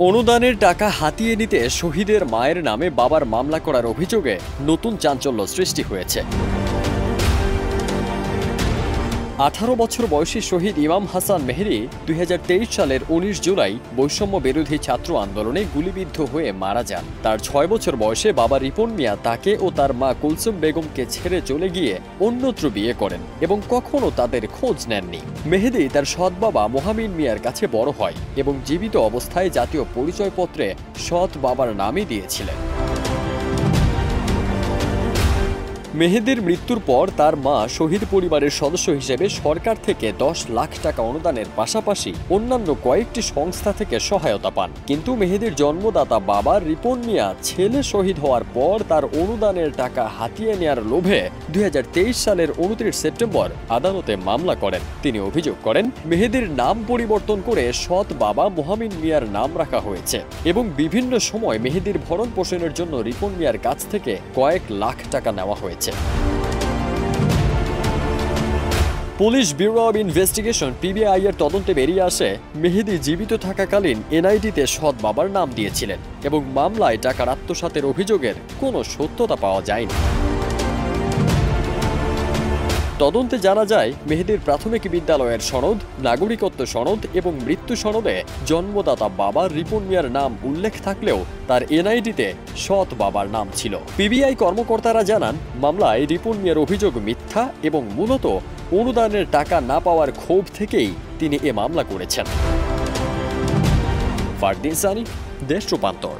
অনুদানের টাকা হাতিয়ে নিতে শহীদের মায়ের নামে বাবার মামলা করার অভিযোগে নতুন চাঞ্চল্য সৃষ্টি হয়েছে। 18 বছর বয়সী শহীদ ইমাম হাসান মেহেদী 2023 সালের 19 জুলাই বৈষম্য বিরোধী ছাত্র আন্দোলনে গুলিবিদ্ধ হয়ে মারা যান। তার 6 বছর বয়সে বাবা রিপন মিয়া তাকে ও তার মা কুলসুম বেগমকে ছেড়ে চলে গিয়ে অন্যত্র বিয়ে করেন এবং কখনো তাদের খোঁজ নেননি। মেহেদী তার সৎ বাবা মোহামিন মিয়ার কাছে বড় হয় এবং জীবিত অবস্থায় জাতীয় পরিচয়পত্রে সৎ বাবার নামই দিয়েছিলেন। মেহেদীর মৃত্যুর পর তার মা শহীদ পরিবারের সদস্য হিসেবে সরকার থেকে 10 লাখ টাকা অনুদানের পাশাপাশি অন্যান্য কয়েকটি সংস্থা থেকে সহায়তা পান। কিন্তু মেহেদীর জন্মদাতা বাবা রিপন মিয়া ছেলে শহীদ হওয়ার পর তার অনুদানের টাকা হাতিয়ে নেয়ার লোভে 2023 সালের 29 সেপ্টেম্বর আদালতে মামলা করেন। তিনি অভিযোগ করেন, মেহেদীর নাম পরিবর্তন করে সৎ বাবা মোহামিন মিয়ার নাম রাখা হয়েছে এবং বিভিন্ন সময় মেহেদীর ভরণ পোষণের জন্য রিপন মিয়ার কাছ থেকে কয়েক লাখ টাকা নেওয়া হয়েছে। Police bureau of investigation PBI এর তদন্তে বেরিয়ে আসে, মেহেদী জীবিত থাকাকালীন এনআইডিতে সৎ বাবার নাম দিয়েছিলেন এবং মামলায় টাকার আত্মসাতের অভিযোগের কোনো সত্যতা পাওয়া যায়নি। তদন্তে জানা যায়, মেহেদীর প্রাথমিক বিদ্যালয়ের সনদ, নাগরিকত্ব সনদ এবং মৃত্যু সনদে জন্মদাতা বাবা রিপন মিয়ার নাম উল্লেখ থাকলেও তার এনআইডিতে সৎ বাবার নাম ছিল। পিবিআই কর্মকর্তারা জানান, মামলায় রিপন মিয়ার অভিযোগ মিথ্যা এবং মূলত অনুদানের টাকা না পাওয়ার ক্ষোভ থেকেই তিনি এ মামলা করেছেন। ফারদিন সানি, দেশ রূপান্তর।